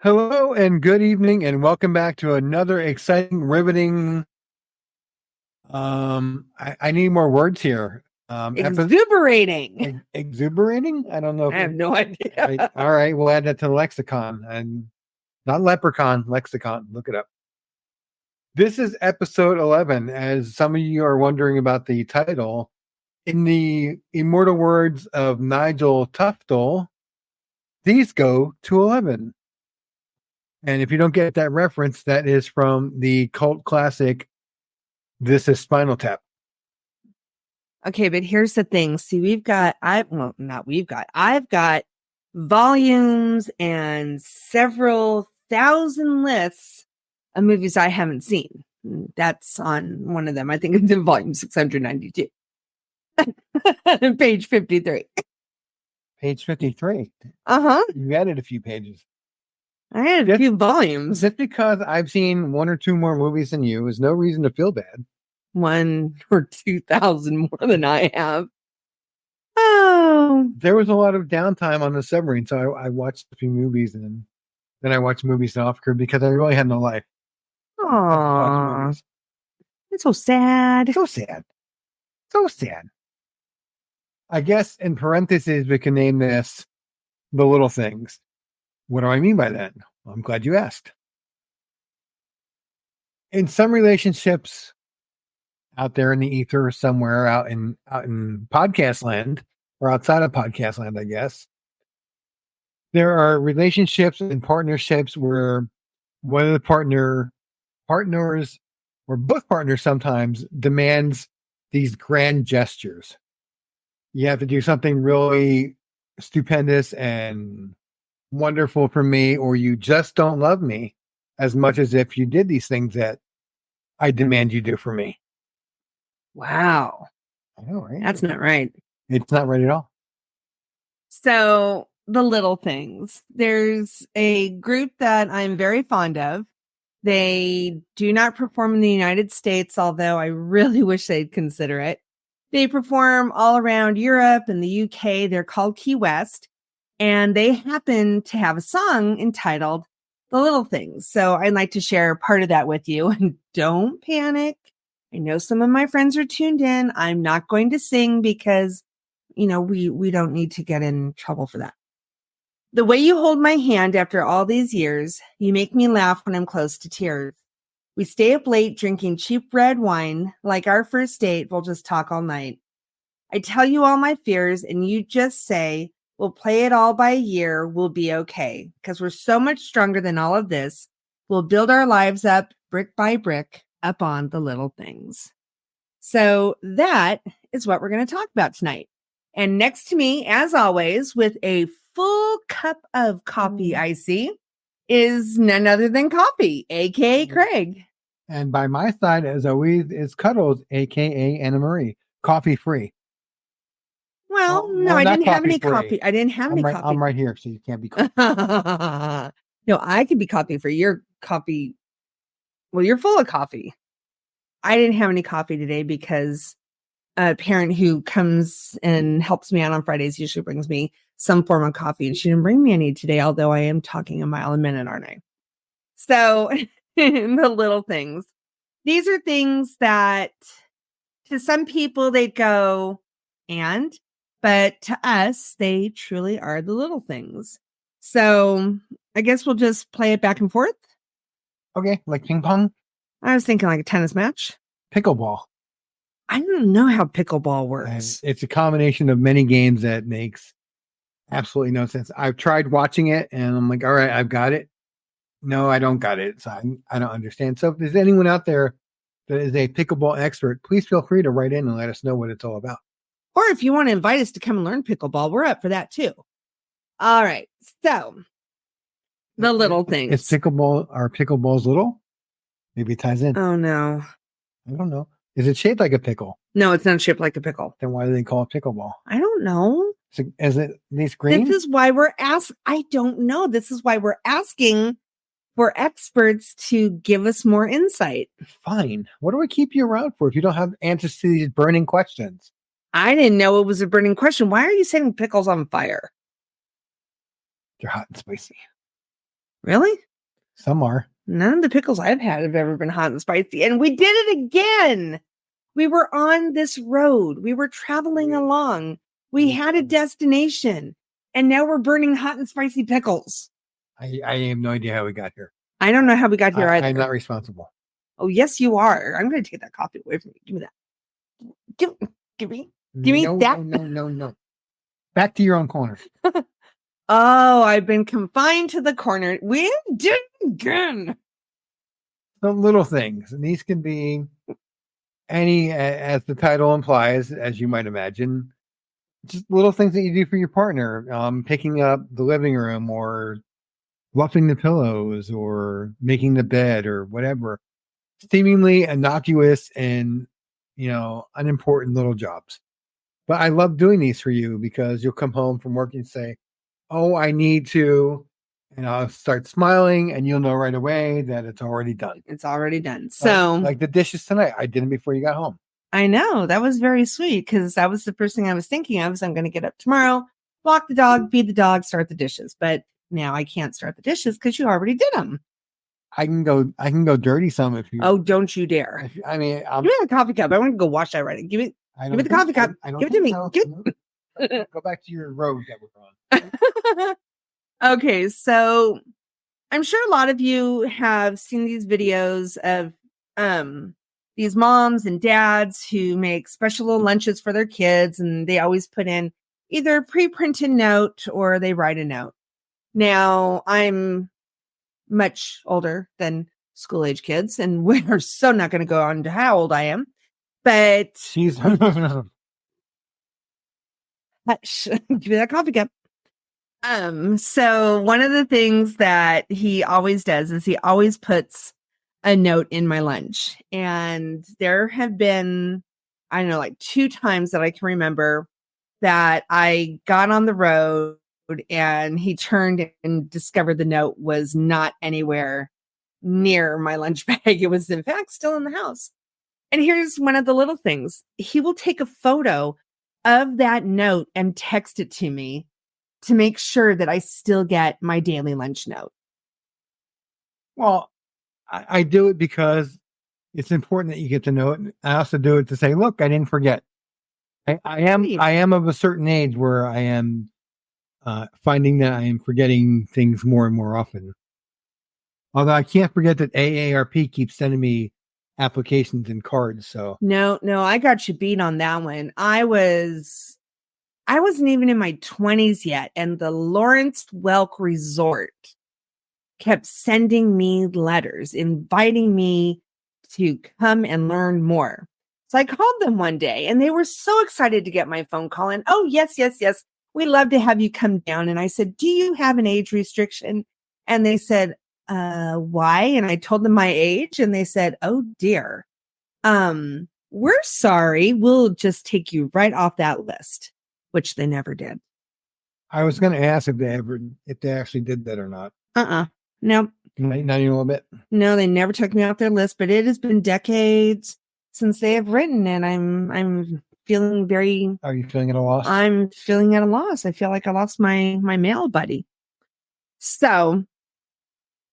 Hello and good evening, and welcome back to another exciting, riveting. I need more words here. Exuberating. Exuberating. I don't know. I have no idea. All right, we'll add that to the lexicon, and not leprechaun, lexicon. Look it up. This is episode 11. As some of you are wondering about the title, in the immortal words of Nigel Tuftle, these go to 11. And if you don't get that reference, that is from the cult classic, This is Spinal Tap. Okay, but here's the thing. See, I've got volumes and several thousand lists of movies I haven't seen. That's on one of them. I think it's in volume 692. Page 53. Page 53. Uh-huh. You added a few pages. I had a few volumes. Just because I've seen one or two more movies than you is no reason to feel bad. 1 or 2,000 more than I have. Oh. There was a lot of downtime on the submarine, so I watched a few movies, and then I watched movies off crew because I really had no life. Aww. It's so sad. So sad. So sad. I guess in parentheses, we can name this The Little Things. What do I mean by that? I'm glad you asked. In some relationships out there in the ether somewhere out in podcast land or outside of podcast land, I guess, there are relationships and partnerships where one of the partners or both partners sometimes demands these grand gestures. You have to do something really stupendous and wonderful for me, or you just don't love me as much as if you did these things that I demand you do for me. Wow. I know, right? That's not right. It's not right at all. So, The Little Things. There's a group that I'm very fond of. They do not perform in the United States, although I really wish they'd consider it. They perform all around Europe and the UK. They're called Key West. And they happen to have a song entitled The Little Things. So I'd like to share part of that with you. And don't panic. I know some of my friends are tuned in. I'm not going to sing because, we don't need to get in trouble for that. The way you hold my hand after all these years, you make me laugh when I'm close to tears. We stay up late drinking cheap red wine. Like our first date, we'll just talk all night. I tell you all my fears and you just say, we'll play it all by ear. We'll be okay. Because we're so much stronger than all of this. We'll build our lives up brick by brick up on the little things. So that is what we're going to talk about tonight. And next to me, as always, with a full cup of coffee I see, is none other than Coffee, a.k.a. Craig. And by my side, as always, is Cuddles, a.k.a. Anna Marie. Coffee free. Well, no, I didn't have any coffee. I didn't have any coffee. I'm right here, so you can't be coffee. No, I could be coffee for your coffee. Well, you're full of coffee. I didn't have any coffee today because a parent who comes and helps me out on Fridays usually brings me some form of coffee, and she didn't bring me any today, although I am talking a mile a minute, aren't I? So the little things. These are things that to some people they'd go, but to us, they truly are the little things. So I guess we'll just play it back and forth. Okay, like ping pong? I was thinking like a tennis match. Pickleball. I don't know how pickleball works. It's a combination of many games that makes absolutely no sense. I've tried watching it and I'm like, all right, I've got it. No, I don't got it. So I don't understand. So if there's anyone out there that is a pickleball expert, please feel free to write in and let us know what it's all about. Or if you want to invite us to come and learn pickleball, we're up for that too. All right. So the little things. Is pickleballs little? Maybe it ties in. Oh no. I don't know. Is it shaped like a pickle? No, it's not shaped like a pickle. Then why do they call it pickleball? I don't know. Is it these green? This is why I don't know. This is why we're asking for experts to give us more insight. Fine. What do we keep you around for if you don't have answers to these burning questions? I didn't know it was a burning question. Why are you setting pickles on fire? They're hot and spicy. Really? Some are. None of the pickles I've had have ever been hot and spicy. And we did it again. We were on this road. We were traveling along. We had a destination. And now we're burning hot and spicy pickles. I have no idea how we got here. I don't know how we got here either. I'm not responsible. Oh, yes, you are. I'm going to take that coffee away from you. Give me that. Give me that. No. Back to your own corner. Oh, I've been confined to the corner. We did it again. Some little things. And these can be any, as the title implies, as you might imagine, just little things that you do for your partner. Picking up the living room or fluffing the pillows or making the bed or whatever. Seemingly innocuous and, unimportant little jobs. But I love doing these for you because you'll come home from work and say, oh, I need to, and I'll start smiling and you'll know right away that it's already done. It's already done. So like the dishes tonight, I did them before you got home. I know that was very sweet because that was the first thing I was thinking of. I'm going to get up tomorrow, walk the dog, feed the dog, start the dishes. But now I can't start the dishes because you already did them. I can go dirty some if you. Oh, don't you dare! I mean, give me a coffee cup. I want to go wash that right. Give me the coffee cup. Give it to me. So. Go back to your road that we're on. Okay, so I'm sure a lot of you have seen these videos of these moms and dads who make special little lunches for their kids, and they always put in either a pre-printed note or they write a note. Now, I'm much older than school age kids, and we're so not going to go on to how old I am, but she's hush, give me that coffee cup. So one of the things that he always does is he always puts a note in my lunch. And there have been, I don't know, like 2 times that I can remember that I got on the road and he turned and discovered the note was not anywhere near my lunch bag. It was in fact still in the house. And here's one of the little things. He will take a photo of that note and text it to me to make sure that I still get my daily lunch note. Well, I do it because it's important that you get to know it. I also do it to say, look, I didn't forget. I am of a certain age where I am finding that I am forgetting things more and more often. Although I can't forget that AARP keeps sending me applications and cards. So no, I got you beat on that one. I wasn't even in my 20s yet, and the Lawrence Welk Resort kept sending me letters inviting me to come and learn more. So I called them one day, and they were so excited to get my phone call. And oh, yes. We'd love to have you come down. And I said, do you have an age restriction? And they said, why? And I told them my age, and they said, oh dear. We're sorry. We'll just take you right off that list, which they never did. I was going to ask if they actually did that or not. Nope. Not even a little bit. No, they never took me off their list, but it has been decades since they have written, and I'm feeling very. Are you feeling at a loss? I'm feeling at a loss. I feel like I lost my male buddy. So,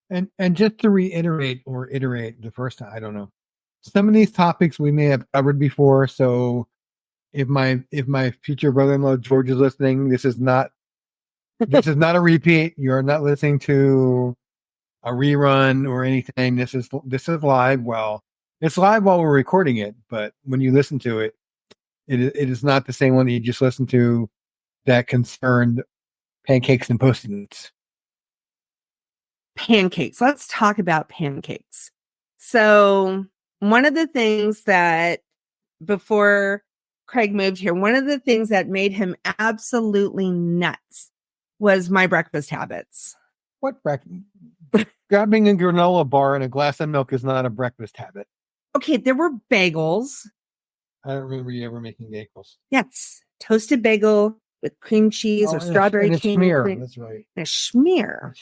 and just to reiterate or iterate the first time, I don't know. Some of these topics we may have covered before, so if my future brother-in-law George is listening, this is not a repeat. You're not listening to a rerun or anything. This is live. Well, it's live while we're recording it, but when you listen to it, it is not the same one that you just listened to that concerned pancakes and Post-its. Pancakes. Let's talk about pancakes. So one of the things that before Craig moved here, one of the things that made him absolutely nuts was my breakfast habits. What breakfast? Grabbing a granola bar and a glass of milk is not a breakfast habit. Okay, there were bagels. I don't remember you ever making bagels. Yes, toasted bagel with cream cheese or strawberry and cream. Schmear. That's right. And a schmear.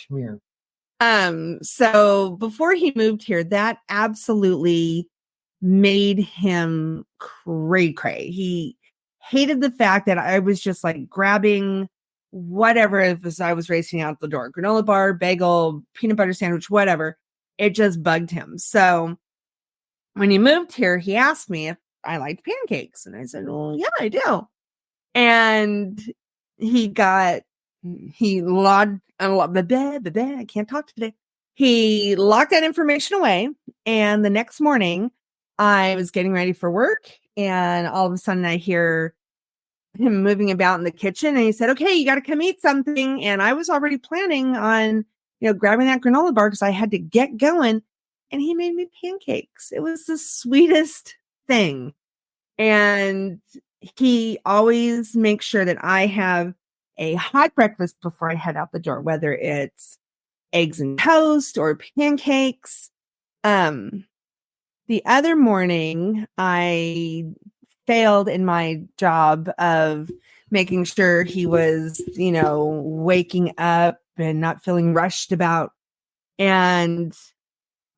Schmear. So before he moved here, that absolutely made him cray. He hated the fact that I was just like grabbing whatever as I was racing out the door, granola bar, bagel, peanut butter sandwich, whatever. It just bugged him. So when he moved here, he asked me if I liked pancakes. And I said, well, yeah, I do. And he logged, I can't talk today. He locked that information away. And the next morning, I was getting ready for work. And all of a sudden, I hear him moving about in the kitchen. And he said, okay, you got to come eat something. And I was already planning on, grabbing that granola bar because I had to get going. And he made me pancakes. It was the sweetest thing. And he always makes sure that I have a hot breakfast before I head out the door, whether it's eggs and toast or pancakes. The other morning, I failed in my job of making sure he was, waking up and not feeling rushed about. And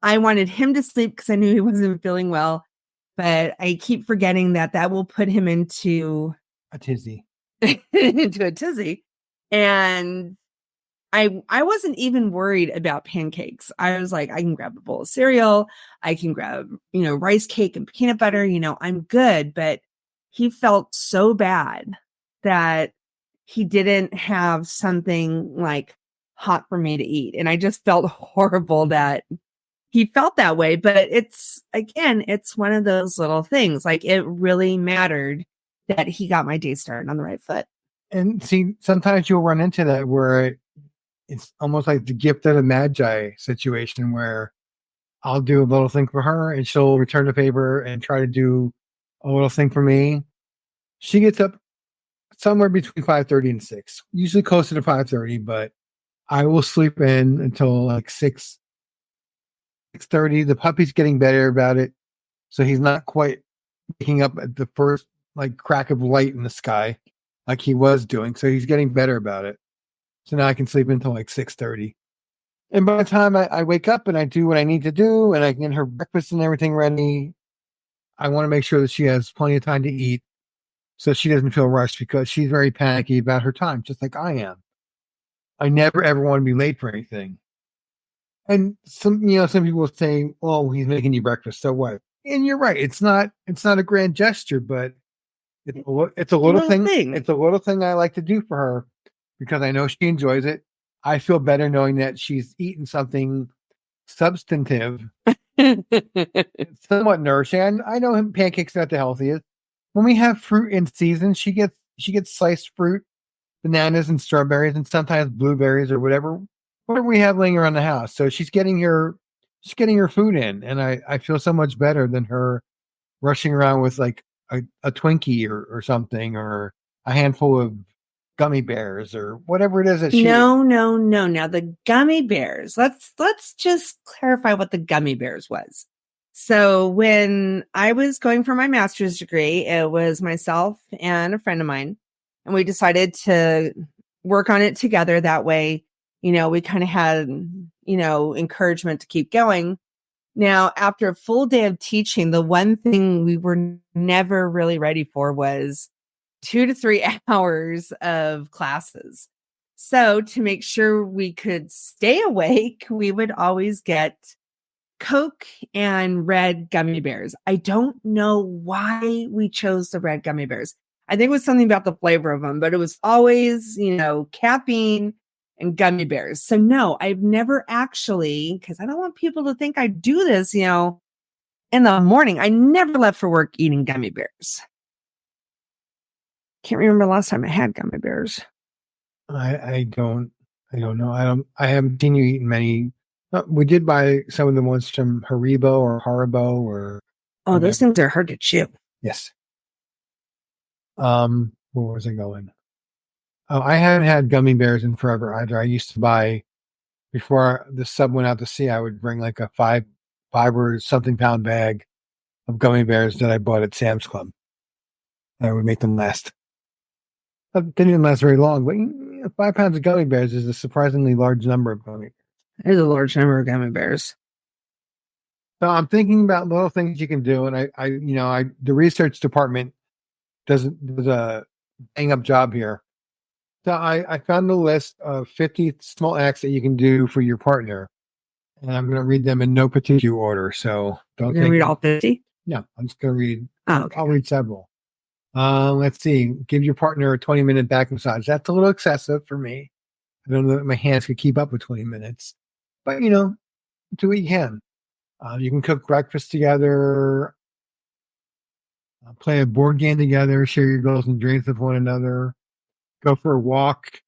I wanted him to sleep because I knew he wasn't feeling well. But I keep forgetting that will put him into a tizzy. And I wasn't even worried about pancakes. I was like, I can grab a bowl of cereal. I can grab, rice cake and peanut butter. I'm good. But he felt so bad that he didn't have something like hot for me to eat. And I just felt horrible that he felt that way. But it's one of those little things. Like, it really mattered that he got my day started on the right foot. And see, sometimes you'll run into that where it's almost like the gift of the magi situation where I'll do a little thing for her and she'll return the favor and try to do a little thing for me. She gets up somewhere between 5:30 and 6, usually closer to 5:30, but I will sleep in until like 6:30. The puppy's getting better about it. So he's not quite waking up at the first like crack of light in the sky like he was doing. So he's getting better about it. So now I can sleep until like 6:30. And by the time I wake up and I do what I need to do and I get her breakfast and everything ready, I want to make sure that she has plenty of time to eat so she doesn't feel rushed because she's very panicky about her time, just like I am. I never ever want to be late for anything. And some people say, "Oh, he's making you breakfast, so what?" And you're right. It's not a grand gesture, but it's a little thing. It's a little thing I like to do for her because I know she enjoys it. I feel better knowing that she's eaten something substantive, somewhat nourishing. And I know pancakes are not the healthiest. When we have fruit in season, she gets sliced fruit, bananas and strawberries, and sometimes blueberries or whatever we have laying around the house. So she's getting her food in, and I feel so much better than her rushing around with like a Twinkie or something or a handful of gummy bears or whatever it is that she. No. Now the gummy bears. Let's just clarify what the gummy bears was. So when I was going for my master's degree, it was myself and a friend of mine, and we decided to work on it together. That way, we kind of had, encouragement to keep going. Now, after a full day of teaching, the one thing we were never really ready for was 2 to 3 hours of classes. So to make sure we could stay awake, we would always get Coke and red gummy bears. I don't know why we chose the red gummy bears. I think it was something about the flavor of them, but it was always, caffeine and gummy bears. So no, I've never actually, because I don't want people to think I do this, in the morning. I never left for work eating gummy bears. Can't remember the last time I had gummy bears. I don't know. I haven't seen you eat many. We did buy some of the ones from Haribo or. Oh, those things are hard to chew. Yes. Where was I going? Oh, I haven't had gummy bears in forever either. I used to buy before the sub went out to sea. I would bring like a five or something pound bag of gummy bears that I bought at Sam's Club. I would make them last. That didn't even last very long, but 5 pounds of gummy bears is a surprisingly large number of gummy bears. There's a large number of gummy bears. So I'm thinking about little things you can do, and the research department does a bang up job here So I found a list of 50 small acts that you can do for your partner, and I'm going to read them in no particular order. So You're don't going to think. read all 50? No, I'm just going to read. Oh, okay. I'll read several. Let's see. Give your partner a 20-minute back massage. That's a little excessive for me. I don't know that my hands could keep up with 20 minutes, but do what you can. You can cook breakfast together, play a board game together, share your goals and dreams with one another, go for a walk,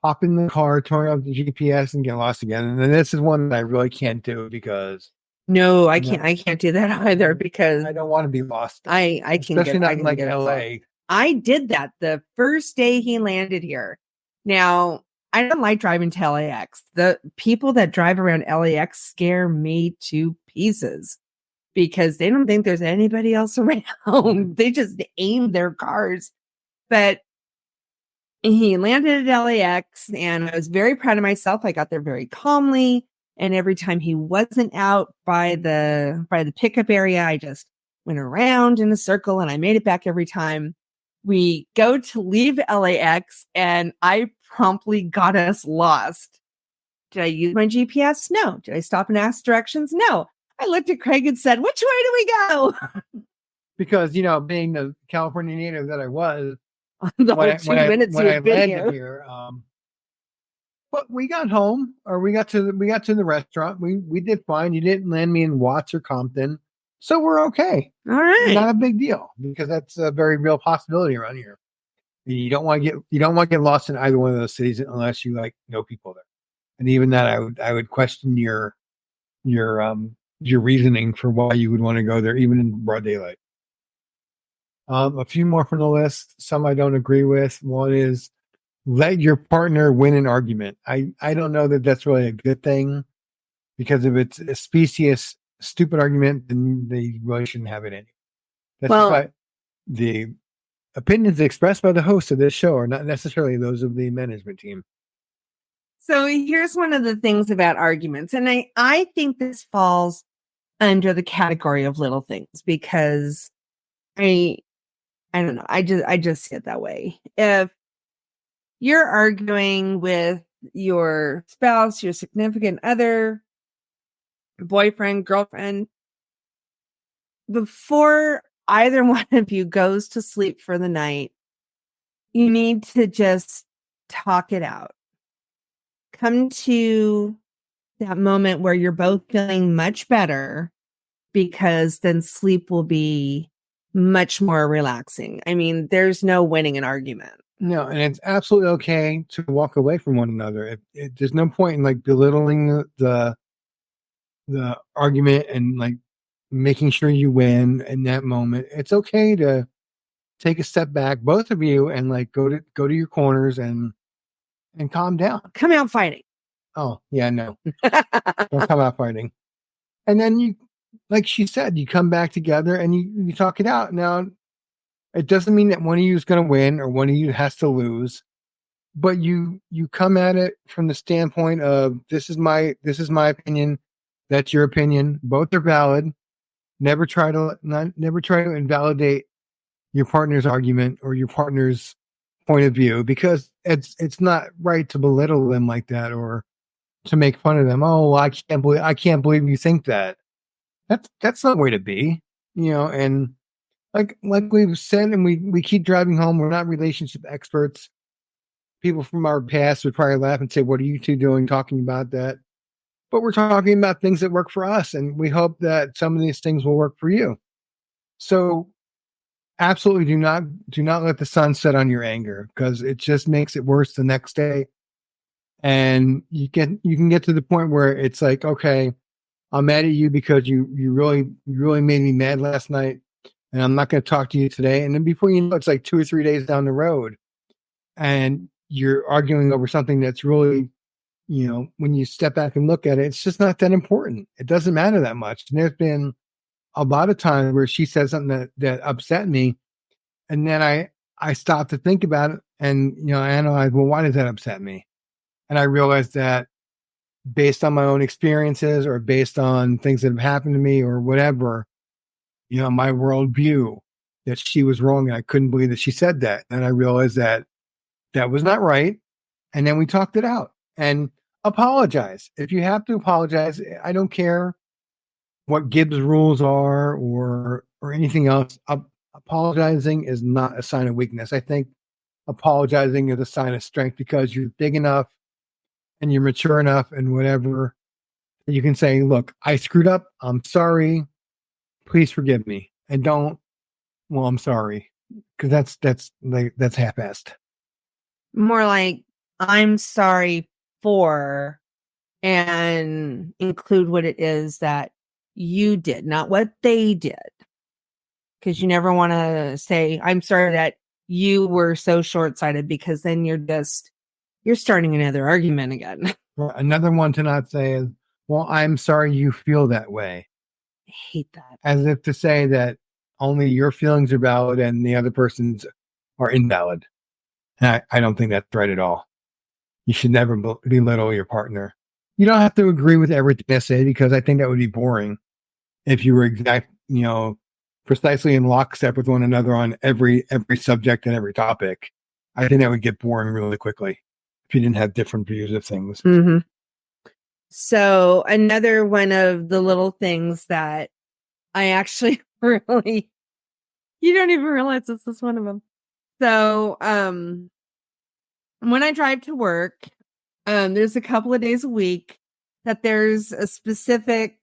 hop in the car, turn off the GPS, and get lost again. And then this is one that I really can't do because No, I can't. I can't do that either because I don't want to be lost. I can Especially get not I in can like get LA. lost. I did that the first day he landed here. Now, I don't like driving to LAX. The people that drive around LAX scare me to pieces because they don't think there's anybody else around. They just aim their cars. But he landed at LAX and I was very proud of myself. I got there very calmly. And every time he wasn't out by the pickup area, I just went around in a circle and I made it back every time. We go to leave LAX and I promptly got us lost. Did I use my GPS? No. Did I stop and ask directions? No. I looked at Craig and said, which way do we go? Because, being the California native that I was, The whole 2 minutes you had been here. But we got home, or we got to the restaurant. We did fine. You didn't land me in Watts or Compton, so we're okay. All right. Not a big deal because that's a very real possibility around here. You don't want to get lost in either one of those cities unless you know people there. And even that, I would question your reasoning for why you would want to go there, even in broad daylight. A few more from the list. Some I don't agree with. One is let your partner win an argument. I don't know that that's really a good thing because if it's a specious, stupid argument, then they really shouldn't have it anyway. That's why the opinions expressed by the host of this show are not necessarily those of the management team. So here's one of the things about arguments. And I think this falls under the category of little things because I don't know. I just see it that way. If you're arguing with your spouse, your significant other, boyfriend, girlfriend, before either one of you goes to sleep for the night, you need to just talk it out. Come to that moment where you're both feeling much better because then sleep will be much more relaxing. I mean, there's no winning an argument. No, and it's absolutely okay to walk away from one another. There's no point in belittling the argument and making sure you win in that moment. It's okay to take a step back, both of you, and go to your corners and calm down. Come out fighting. Oh, yeah, no. Don't come out fighting. And then you, like she said, you come back together and you talk it out. Now, it doesn't mean that one of you is going to win or one of you has to lose, but you come at it from the standpoint of this is my opinion, that's your opinion. Both are valid. Never try to invalidate your partner's argument or your partner's point of view because it's not right to belittle them like that or to make fun of them. Oh, I can't believe you think that. That's not the way to be, and like we've said, and we keep driving home. We're not relationship experts. People from our past would probably laugh and say, "What are you two doing talking about that?" But we're talking about things that work for us, and we hope that some of these things will work for you. So, absolutely do not let the sun set on your anger because it just makes it worse the next day. And you can get to the point where it's like, okay, I'm mad at you because you really made me mad last night. And I'm not going to talk to you today. And then before you know, it's like 2 or 3 days down the road and you're arguing over something that's really, when you step back and look at it, it's just not that important. It doesn't matter that much. And there's been a lot of times where she said something that upset me. And then I stopped to think about it and, I analyzed, well, why does that upset me? And I realized that based on my own experiences or based on things that have happened to me or whatever, my worldview, that she was wrong. And I couldn't believe that she said that. And I realized that that was not right. And then we talked it out and apologize. If you have to apologize, I don't care what Gibbs rules are or anything else. Apologizing is not a sign of weakness. I think apologizing is a sign of strength because you're big enough and you're mature enough and whatever. You can say, look, I screwed up. I'm sorry. Please forgive me. And don't, well, I'm sorry. Because that's half-assed. More like, I'm sorry for, and include what it is that you did, not what they did. Because you never want to say, I'm sorry that you were so short-sighted, because then you're starting another argument again. Another one to not say is, well, I'm sorry you feel that way. I hate that. As if to say that only your feelings are valid and the other person's are invalid. And I don't think that's right at all. You should never belittle your partner. You don't have to agree with everything they say, because I think that would be boring if you were precisely in lockstep with one another on every subject and every topic. I think that would get boring really quickly if you didn't have different views of things. Mm-hmm. So another one of the little things that I actually really, you don't even realize this is one of them. So when I drive to work, there's a couple of days a week that there's a specific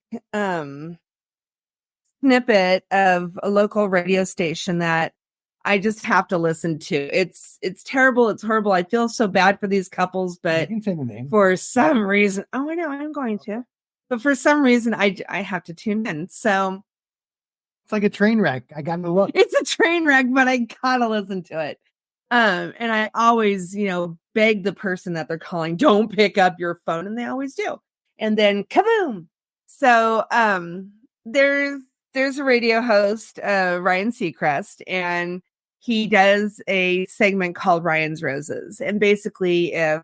snippet of a local radio station that I just have to listen to. It's terrible. It's horrible. I feel so bad for these couples, but you can say the name. For some reason, I know I'm going to, but for some reason I have to tune in. So it's like a train wreck. I got to look. It's a train wreck, but I gotta listen to it. And I always, beg the person that they're calling, don't pick up your phone, and they always do. And then kaboom. So there's a radio host, Ryan Seacrest, and he does a segment called Ryan's Roses. And basically, if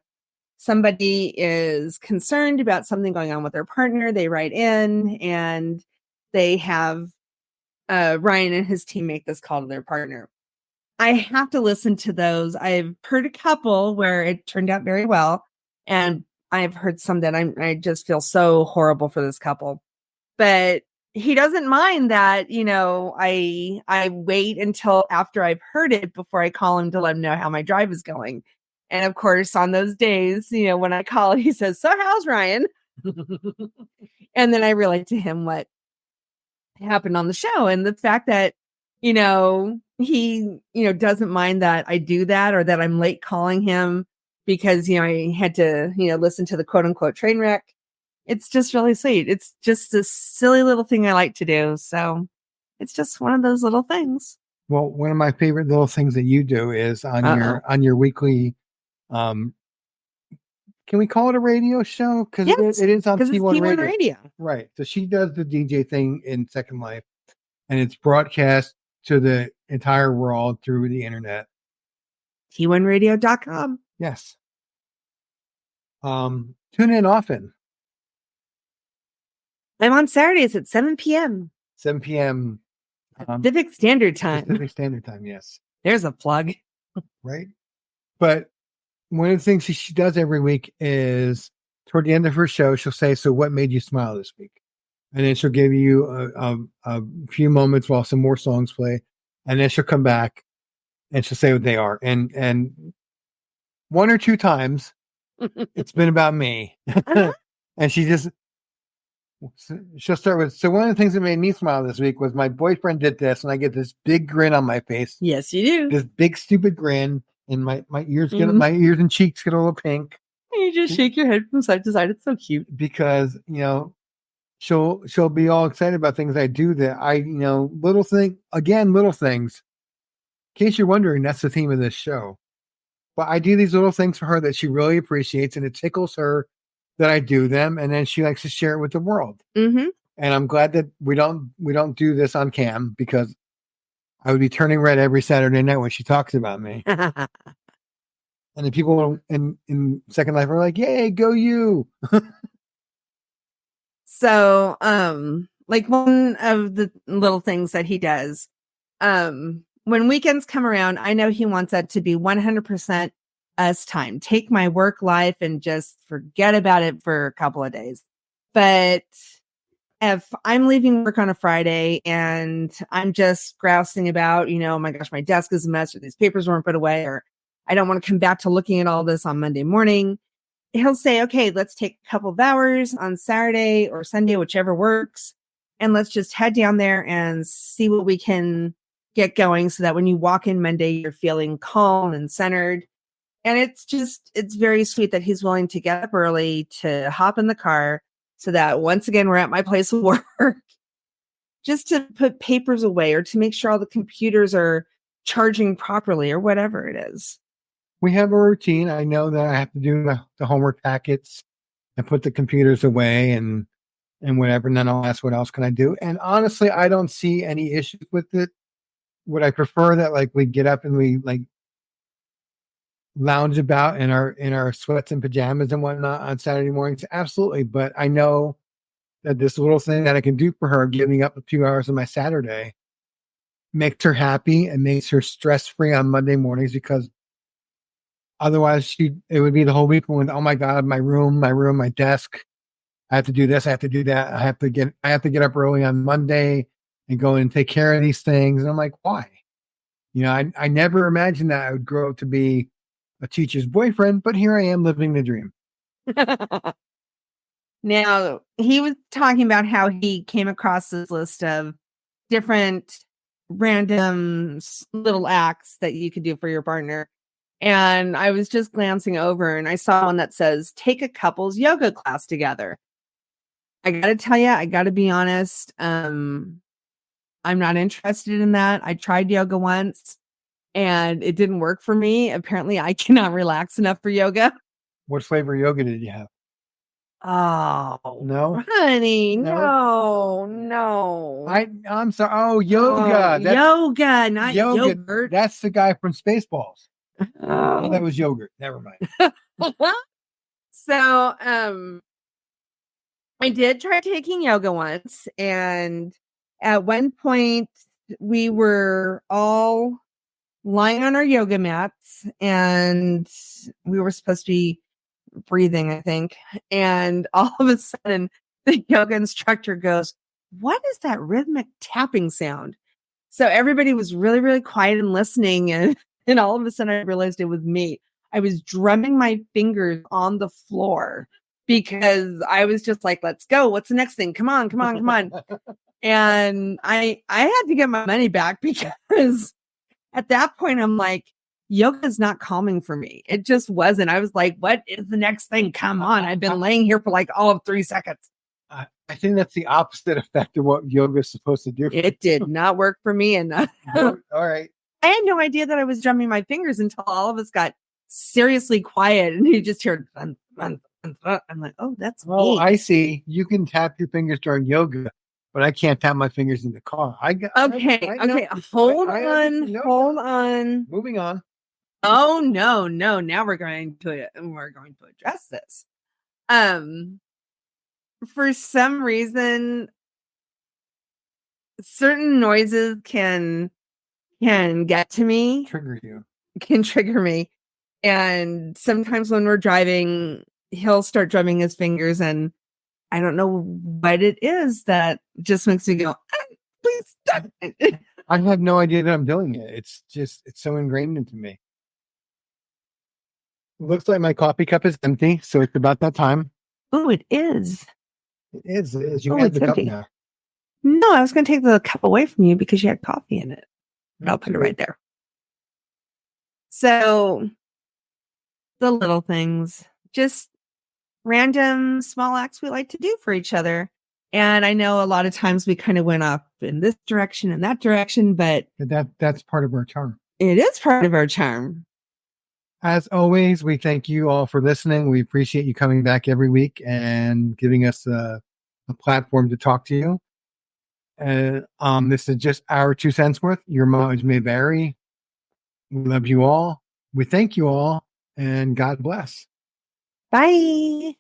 somebody is concerned about something going on with their partner, they write in and they have Ryan and his team make this call to their partner. I have to listen to those. I've heard a couple where it turned out very well, and I've heard some that I just feel so horrible for this couple. But he doesn't mind that, I wait until after I've heard it before I call him to let him know how my drive is going. And of course, on those days, when I call, he says, so how's Ryan? And then I relate to him what happened on the show, and the fact that, he, doesn't mind that I do that, or that I'm late calling him because, I had to, listen to the quote unquote train wreck. It's just really sweet. It's just a silly little thing I like to do. So it's just one of those little things. Well, one of my favorite little things that you do is on your weekly, can we call it a radio show? Because yes, it is on T1 radio. Right. So she does the DJ thing in Second Life, and it's broadcast to the entire world through the internet. T1radio.com. Yes. Tune in often. I'm on Saturdays at 7 p.m. 7 p.m. Pacific Standard Time. Pacific Standard Time, yes. There's a plug. Right. But one of the things she does every week is toward the end of her show, she'll say, so what made you smile this week? And then she'll give you a few moments while some more songs play. And then she'll come back and she'll say what they are. And one or two times it's been about me. Uh-huh. And she'll start with, so one of the things that made me smile this week was my boyfriend did this, and I get this big grin on my face. Yes, you do. This big stupid grin, and my ears my ears and cheeks get a little pink. You just shake your head from side to side. It's so cute. Because, she'll be all excited about things I do that little things. In case you're wondering, that's the theme of this show. But I do these little things for her that she really appreciates, and it tickles her that I do them, and then she likes to share it with the world. Mm-hmm. And I'm glad that we don't do this on cam, because I would be turning red every Saturday night when she talks about me. And the people in Second Life are like, yay, go you. So, like one of the little things that he does, when weekends come around, I know he wants that to be 100% us time. Take my work life and just forget about it for a couple of days. But if I'm leaving work on a Friday and I'm just grousing about, oh my gosh, my desk is a mess, or these papers weren't put away, or I don't want to come back to looking at all this on Monday morning, he'll say, okay, let's take a couple of hours on Saturday or Sunday, whichever works. And let's just head down there and see what we can get going so that when you walk in Monday, you're feeling calm and centered. And it's very sweet that he's willing to get up early to hop in the car so that once again, we're at my place of work just to put papers away or to make sure all the computers are charging properly or whatever it is. We have a routine. I know that I have to do the homework packets and put the computers away and whatever. And then I'll ask, what else can I do? And honestly, I don't see any issues with it. Would I prefer that like we get up and we like lounge about in our sweats and pajamas and whatnot on Saturday mornings? Absolutely. But I know that this little thing that I can do for her, giving up a few hours of my Saturday, makes her happy and makes her stress-free on Monday mornings, because otherwise it would be the whole week when, oh my God, my room, my desk. I have to do this. I have to do that. I have to get up early on Monday and go and take care of these things. And I'm like, why? I never imagined that I would grow up to be a teacher's boyfriend, but here I am living the dream. Now, he was talking about how he came across this list of different random little acts that you could do for your partner. And I was just glancing over and I saw one that says, take a couple's yoga class together. I got to tell you, I got to be honest. I'm not interested in that. I tried yoga once and it didn't work for me. Apparently, I cannot relax enough for yoga. What flavor yoga did you have? Oh, No, honey, no. I'm sorry. Oh, yoga. Yoga, not yogurt. That's the guy from Spaceballs. Oh. That was yogurt. Never mind. So, I did try taking yoga once, and at one point we were all lying on our yoga mats and we were supposed to be breathing, I think. And all of a sudden the yoga instructor goes, what is that rhythmic tapping sound? So everybody was really, really quiet and listening. And all of a sudden I realized it was me. I was drumming my fingers on the floor because I was just like, let's go. What's the next thing? Come on. And I had to get my money back because at that point I'm like, yoga is not calming for me. It just wasn't. I was like, what is the next thing? Come on. I've been laying here for like all of 3 seconds. I think that's the opposite effect of what yoga is supposed to do. It did not work for me. And all right. I had no idea that I was drumming my fingers until all of us got seriously quiet and you just heard, I'm like, oh, that's me. I see. You can tap your fingers during yoga, but I can't tap my fingers in the car. Okay. Hold on. Moving on. Oh, no. Now we're going to address this. For some reason, certain noises can get to me. Can trigger me. And sometimes when we're driving, he'll start drumming his fingers and I don't know what it is that just makes me go, please stop it. I have no idea that I'm doing it. It's so ingrained into me. It looks like my coffee cup is empty, so it's about that time. Oh, it is. It is. You have the cup now. No, I was going to take the cup away from you because you had coffee in it. But I'll put it right there. So, the little things, just random small acts we like to do for each other. And I know a lot of times we kind of went up in this direction and that direction, but that's part of our charm. It is part of our charm. As always, we thank you all for listening. We appreciate you coming back every week and giving us a platform to talk to you. This is just our 2 cents worth. Your mileage may vary. We love you all. We thank you all, and God bless. Bye.